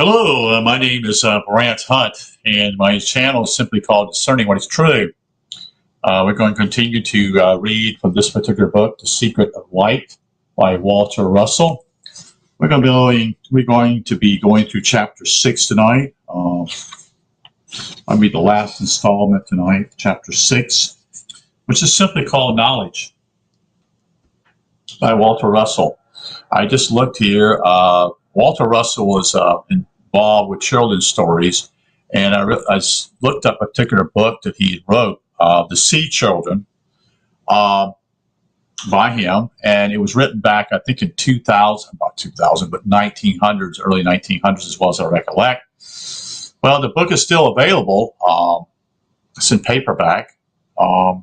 Hello, my name is Brant Hunt, and my channel is simply called Discerning What is True. We're going to continue to read from this particular book, The Secret of Light by Walter Russell. We're going to be going through chapter 6 tonight. I'll read the last installment tonight, chapter 6, which is simply called Knowledge by Walter Russell. I just looked here. Walter Russell was involved with children's stories, and I looked up a particular book that he wrote, The Sea Children, by him, and it was written back, I think, in 2000, about 2000, but 1900s, early 1900s, as well as I recollect. Well, the book is still available. It's in paperback, and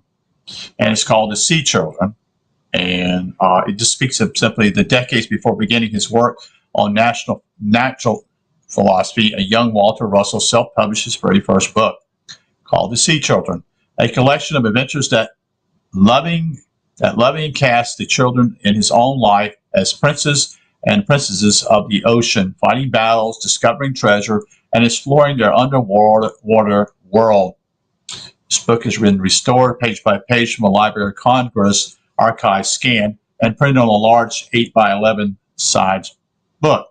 it's called The Sea Children, and it just speaks of simply the decades before beginning his work on natural philosophy. A young Walter Russell self-published his very first book, called The Sea Children, a collection of adventures that loving cast the children in his own life as princes and princesses of the ocean, fighting battles, discovering treasure, and exploring their underwater world. This book has been restored page by page from a Library of Congress archive scan and printed on a large 8 by 11 size book.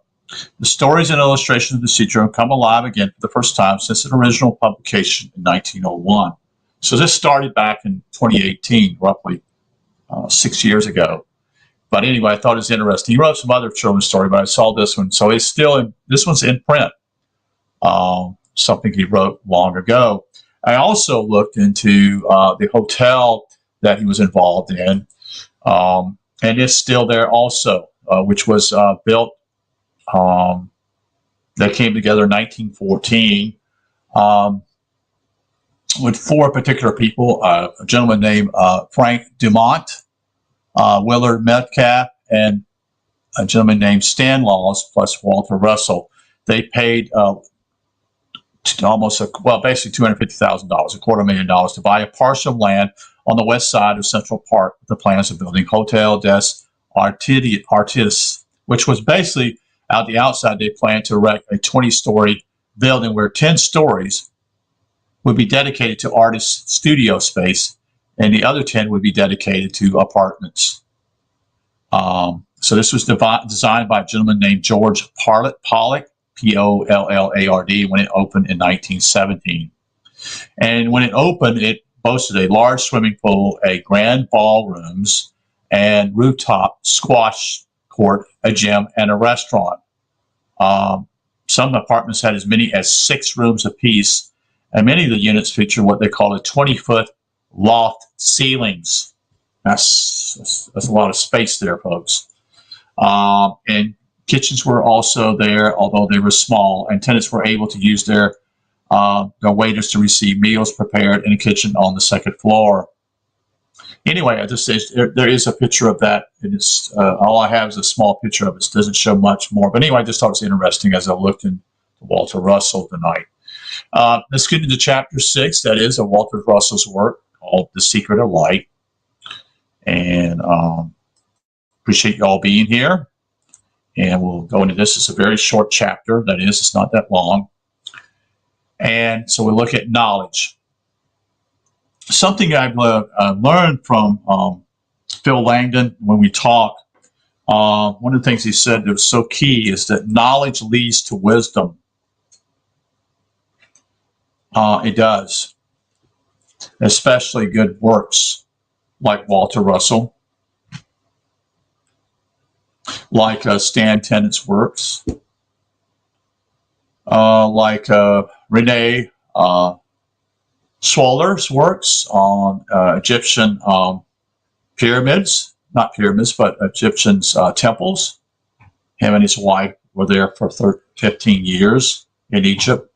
The stories and illustrations of The Sea Children come alive again for the first time since its original publication in 1901. So this started back in 2018, roughly 6 years ago. But anyway, I thought it was interesting. He wrote some other children's story, but I saw this one. So it's still this one's in print, something he wrote long ago. I also looked into the hotel that he was involved in, and it's still there also, which was built. That came together in 1914 with 4 particular people, a gentleman named Frank Dumont, Willard Metcalf, and a gentleman named Stan Laws, plus Walter Russell. They paid basically $250,000, $250,000, to buy a parcel of land on the west side of Central Park with the plans of building Hotel des Artistes, which was basically, out the outside, they planned to erect a 20-story building where 10 stories would be dedicated to artist studio space, and the other 10 would be dedicated to apartments. So this was designed by a gentleman named George Pollock, P-O-L-L-A-R-D, when it opened in 1917. And when it opened, it boasted a large swimming pool, a grand ballrooms, and rooftop squash court, a gym, and a restaurant. Some apartments had as many as 6 rooms apiece, and many of the units feature what they call a 20-foot loft ceilings. That's a lot of space there, folks. And kitchens were also there, although they were small, and tenants were able to use their waiters to receive meals prepared in a kitchen on the second floor. Anyway, I just say there is a picture of that. It's all I have is a small picture of it. It doesn't show much more. But anyway, I just thought it was interesting as I looked into Walter Russell tonight. Let's get into chapter 6. That is of Walter Russell's work called The Secret of Light. And appreciate you all being here. And we'll go into this. It's a very short chapter. That is, it's not that long. And so we'll look at knowledge. Something I've learned from Phil Langdon when we talk, one of the things he said that was so key is that knowledge leads to wisdom. It does, especially good works like Walter Russell, like Stan Tennant's works, like Renee Swaller's works on Egyptian pyramids, not pyramids, but Egyptian temples. Him and his wife were there for 15 years in Egypt,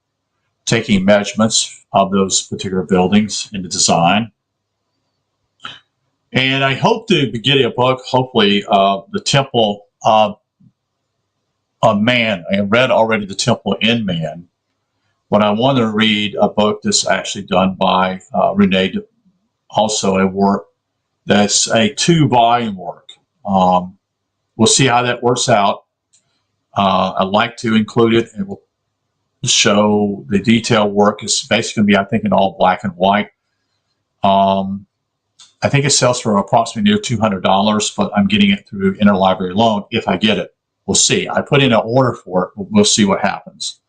taking measurements of those particular buildings in the design. And I hope to be getting a book, hopefully, The Temple of Man. I have read already The Temple in Man. But I want to read a book that's actually done by Renee, also a work that's a 2-volume work. We'll see how that works out. I'd like to include it, and we'll show the detailed work is basically going to be, I think, in all black and white. I think it sells for approximately near $200, but I'm getting it through interlibrary loan if I get it. We'll see. I put in an order for it. We'll see what happens.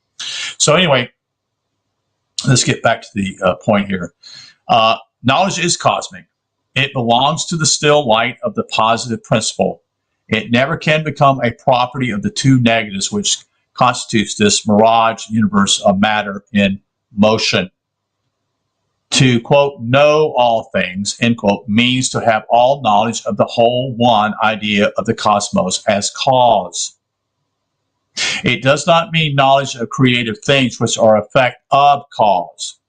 So anyway, let's get back to the point here. Knowledge is cosmic. It belongs to the still light of the positive principle. It never can become a property of the two negatives, which constitutes this mirage universe of matter in motion. To, quote, know all things, end quote, means to have all knowledge of the whole one idea of the cosmos as cause. It does not mean knowledge of creative things which are effect of cause.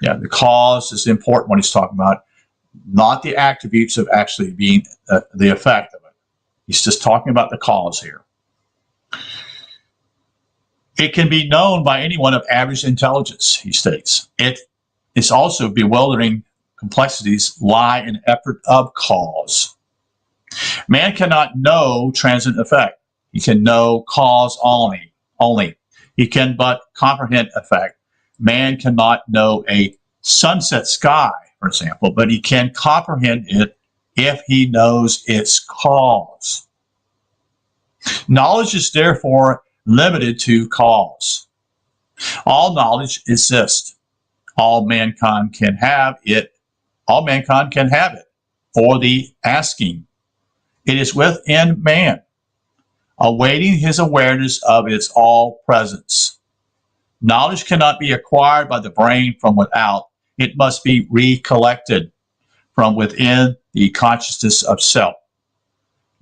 Yeah, the cause is important when he's talking about, not the attributes of actually being the effect of it. He's just talking about the cause here. It can be known by anyone of average intelligence, he states. It's also bewildering complexities lie in effort of cause. Man cannot know transient effect. He can know cause only. He can but comprehend effect. Man cannot know a sunset sky, for example, but he can comprehend it if he knows its cause. Knowledge is therefore limited to cause. All knowledge exists. All mankind can have it. All mankind can have it for the asking. It is within man, awaiting his awareness of its all presence. Knowledge cannot be acquired by the brain from without. It must be recollected from within the consciousness of self.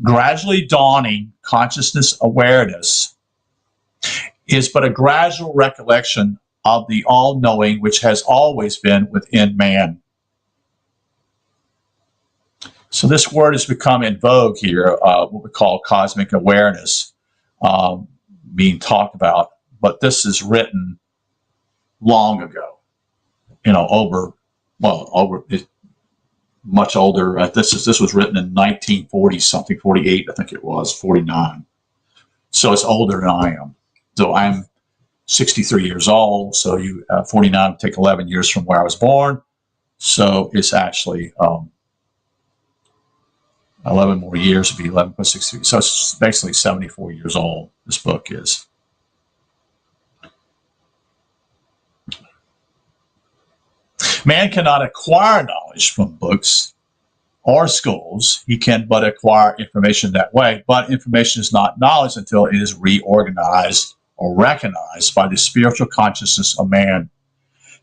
Gradually dawning consciousness awareness is but a gradual recollection of the all-knowing which has always been within man. So this word has become in vogue here, what we call cosmic awareness, being talked about. But this is written long ago, much older. This was written in 1940 something, 48, I think it was, 49. So it's older than I am. So I'm 63 years old, so 49 would take 11 years from where I was born. So it's actually 11 more years would be 11 plus 63. So it's basically 74 years old, this book is. Man cannot acquire knowledge from books or schools. He can but acquire information that way. But information is not knowledge until it is reorganized or recognized by the spiritual consciousness of man.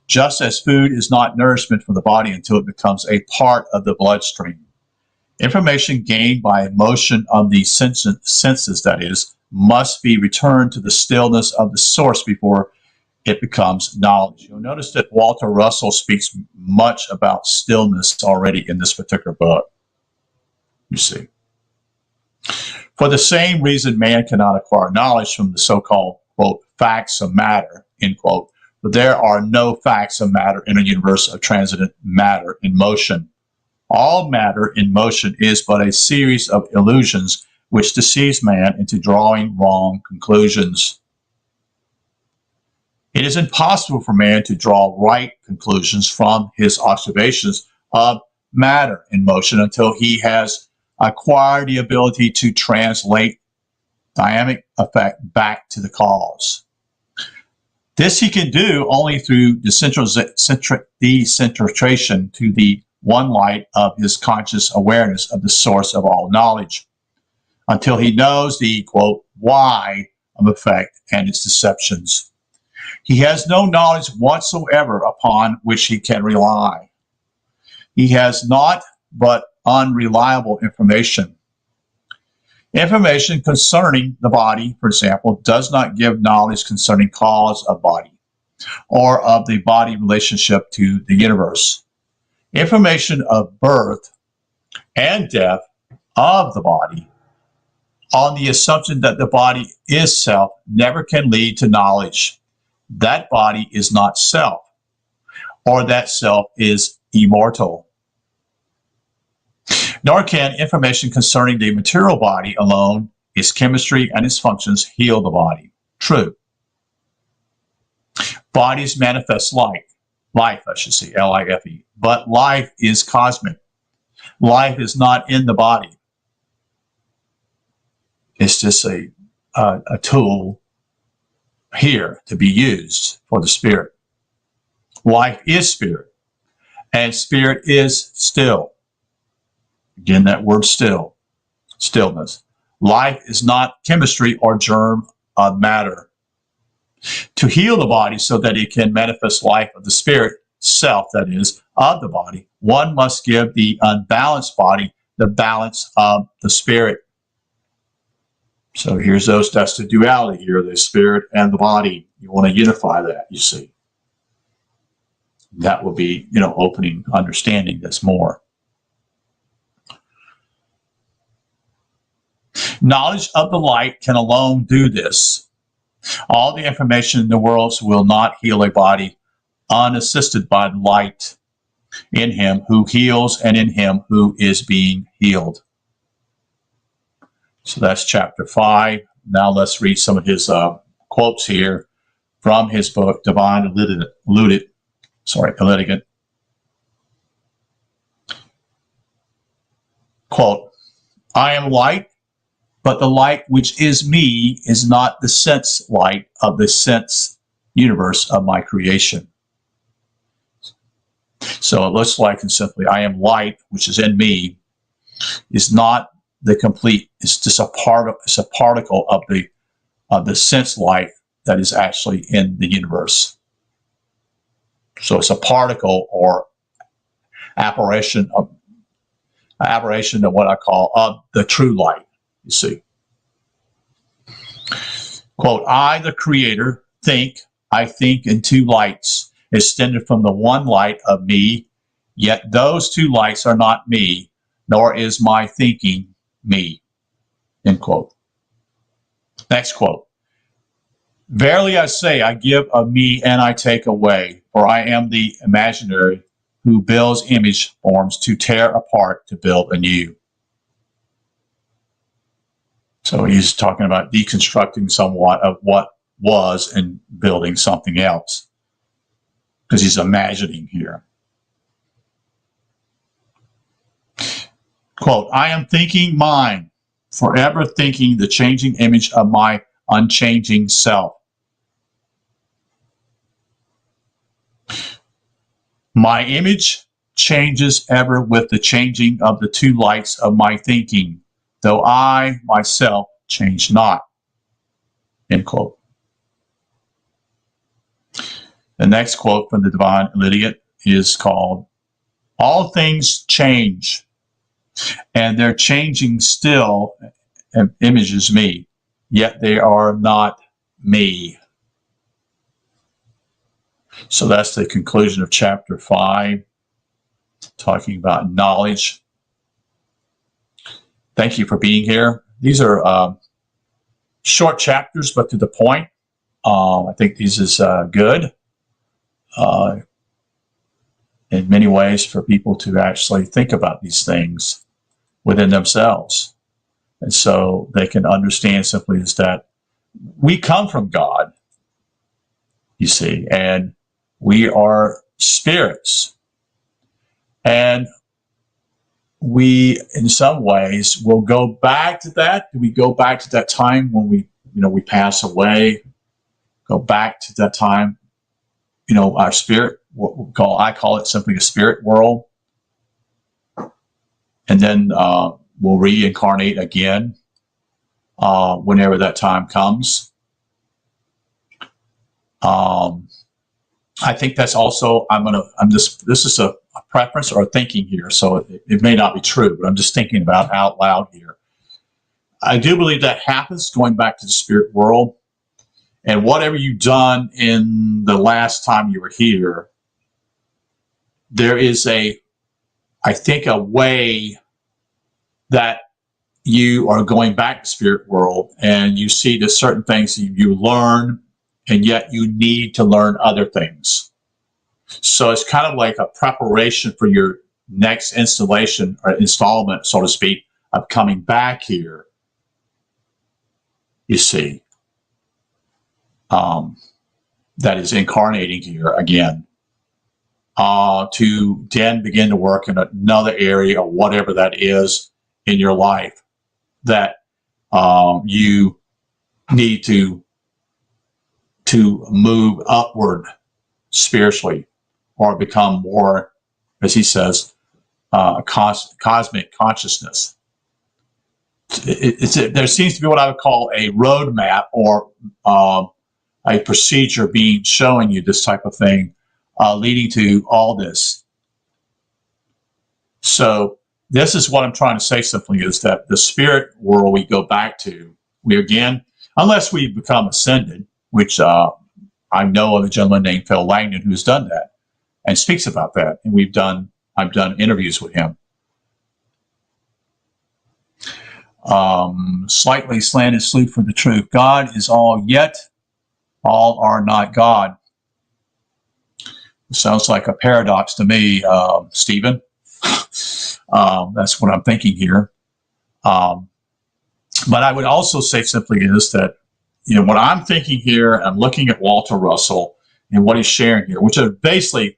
Just as food is not nourishment for the body until it becomes a part of the bloodstream. Information gained by motion of the senses, that is, must be returned to the stillness of the source before it becomes knowledge. You'll notice that Walter Russell speaks much about stillness already in this particular book. You see. For the same reason, man cannot acquire knowledge from the so-called, quote, facts of matter, end quote. But there are no facts of matter in a universe of transient matter in motion. All matter in motion is but a series of illusions which deceives man into drawing wrong conclusions. It is impossible for man to draw right conclusions from his observations of matter in motion until he has acquired the ability to translate dynamic effect back to the cause. This he can do only through decentration to the one light of his conscious awareness of the source of all knowledge, until he knows the, quote, why of effect and its deceptions. He has no knowledge whatsoever upon which he can rely. He has naught but unreliable information. Information concerning the body, for example, does not give knowledge concerning cause of body or of the body relationship to the universe. Information of birth and death of the body on the assumption that the body is self never can lead to knowledge. That body is not self, or that self is immortal. Nor can information concerning the material body alone, its chemistry and its functions, heal the body. True. Bodies manifest life, I should say, L-I-F-E. But life is cosmic. Life is not in the body. It's just a tool here to be used for the spirit. Life is spirit, and spirit is still. Again, that word still, stillness. Life is not chemistry or germ of matter. To heal the body so that it can manifest life of the spirit, self, that is, of the body, one must give the unbalanced body the balance of the spirit. So that's the duality here, the spirit and the body. You want to unify that, you see. That will be, opening understanding this more. Knowledge of the light can alone do this. All the information in the world will not heal a body unassisted by the light in him who heals and in him who is being healed. So that's chapter 5. Now let's read some of his quotes here from his book, Divine Litigant. Quote, I am light, but the light which is me is not the sense light of the sense universe of my creation. So it looks like, and simply, I am light, which is in me, is not the complete. It's just it's a particle of the sense light that is actually in the universe. So it's a particle or aberration of what I call of the true light. You see. Quote, I, the creator, I think in two lights, extended from the one light of me, yet those two lights are not me, nor is my thinking me. End quote. Next quote. Verily I say, I give of me and I take away, for I am the imaginary who builds image forms to tear apart to build anew. So he's talking about deconstructing somewhat of what was and building something else, because he's imagining here. Quote, I am thinking mind, forever thinking the changing image of my unchanging self. My image changes ever with the changing of the two lights of my thinking, though I, myself, change not. End quote. The next quote from the Divine Litigant is called, all things change, and their changing still images me, yet they are not me. So that's the conclusion of chapter 5, talking about knowledge. Thank you for being here. These are short chapters, but to the point. I think this is good in many ways for people to actually think about these things within themselves. And so they can understand simply is that we come from God, you see, and we are spirits. And we, in some ways, will go back to that. Do we go back to that time when we pass away? Go back to that time, our spirit, I call it simply a spirit world. And then we'll reincarnate again whenever that time comes. I think that's also, this is a preference or a thinking here, so it may not be true, but I'm just thinking about out loud here. I do believe that happens going back to the spirit world, and whatever you've done in the last time you were here, there is I think a way that you are going back to spirit world, and you see the certain things you learn, and yet you need to learn other things. So it's kind of like a preparation for your next installation or installment, so to speak, of coming back here, you see. that is incarnating here again, to then begin to work in another area, or whatever that is in your life that you need to move upward spiritually, or become more, as he says, cosmic consciousness. There seems to be what I would call a roadmap, or a procedure being showing you this type of thing, leading to all this. So this is what I'm trying to say simply, is that the spirit world we go back to, we again, unless we become ascended, which I know of a gentleman named Phil Langdon who's done that and speaks about that, and I've done interviews with him. Slightly slanted salute for the truth. God is all, yet all are not God. Sounds like a paradox to me, Stephen. That's what I'm thinking here. But I would also say simply is that, what I'm thinking here, I'm looking at Walter Russell and what he's sharing here, which are basically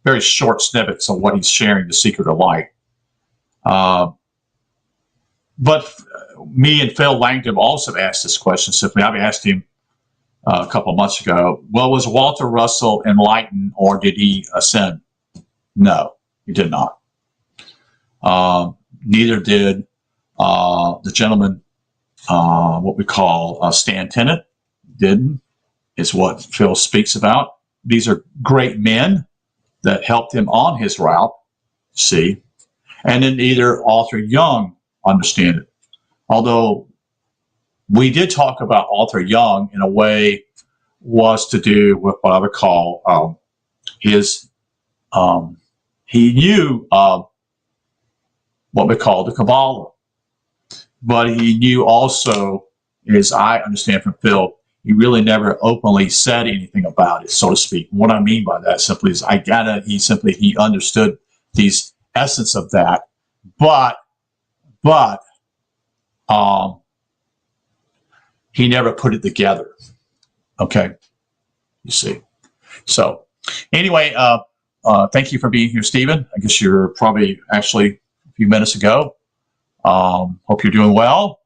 very short snippets of what he's sharing, The Secret of Light. But me and Phil Langdon also asked this question simply. I've asked him a couple of months ago, well, was Walter Russell enlightened, or did he ascend? No, he did not. Neither did the gentleman, what we call Stan Tennant, didn't, is what Phil speaks about. These are great men that helped him on his route, see, and then neither Arthur Young understand it. Although we did talk about Arthur Young in a way was to do with what I would call his, he knew what we call the Kabbalah, but he knew also, as I understand from Phil, he really never openly said anything about it, so to speak. What I mean by that simply is he understood these essence of that, but he never put it together. Okay, you see. So anyway, thank you for being here, Stephen. I guess you're probably actually a few minutes ago. Hope you're doing well.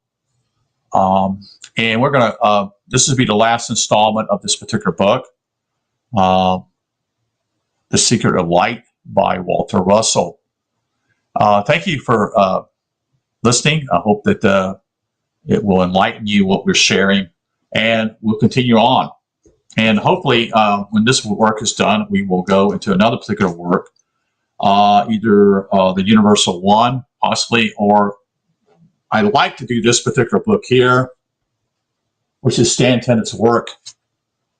And we're going to, this will be the last installment of this particular book, The Secret of Light by Walter Russell. Thank you for listening. I hope that it will enlighten you what we're sharing, and we'll continue on. And hopefully, when this work is done, we will go into another particular work, either the Universal One, possibly, or I'd like to do this particular book here, which is Stan Tennant's work,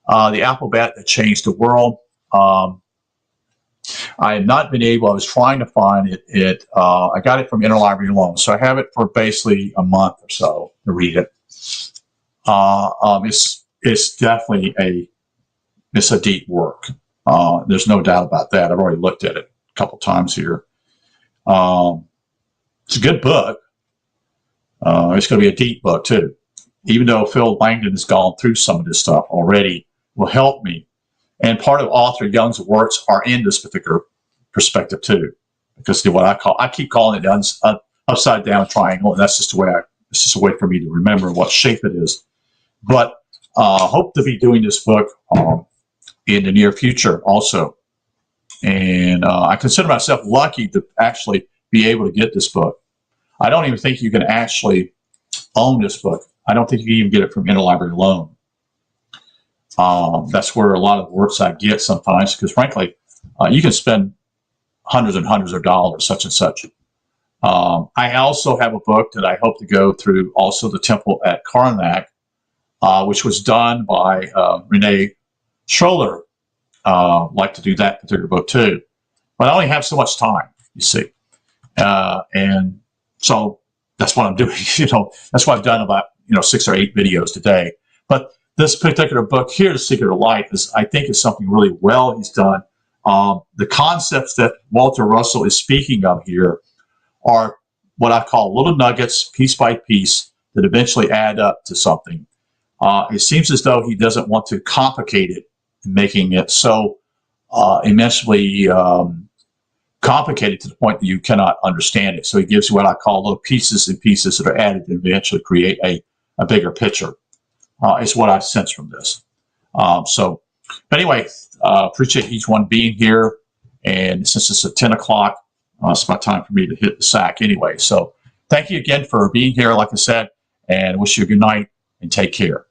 The Alphabet That Changed the World. I have not been able, I was trying to find it. I got it from Interlibrary Loan, so I have it for basically a month or so to read it. It's definitely it's a deep work. There's no doubt about that. I've already looked at it a couple times here. It's a good book. It's going to be a deep book too. Even though Phil Langdon has gone through some of this stuff already, will help me. And part of Arthur Young's works are in this particular perspective too, because what I keep calling it upside down triangle, and that's just the way it's just a way for me to remember what shape it is. But hope to be doing this book in the near future also. And I consider myself lucky to actually be able to get this book. I don't even think you can actually own this book. I don't think you can even get it from Interlibrary Loan. That's where a lot of the works I get sometimes, because frankly, you can spend hundreds and hundreds of dollars, such and such. I also have a book that I hope to go through, also the Temple at Karnak, which was done by Renee Schroller. Like to do that particular book too. But I only have so much time, you see. And so that's what I'm doing. That's why I've done about 6 or 8 videos today. But this particular book here, The Secret of Light, I think is something really well he's done. The concepts that Walter Russell is speaking of here are what I call little nuggets, piece by piece, that eventually add up to something. It seems as though he doesn't want to complicate it, making it so immensely complicated to the point that you cannot understand it. So he gives you what I call little pieces and pieces that are added to eventually create a bigger picture. Is what I sense from this. But anyway, appreciate each one being here. And since it's at 10 o'clock, it's about time for me to hit the sack anyway. So thank you again for being here, like I said, and wish you a good night and take care.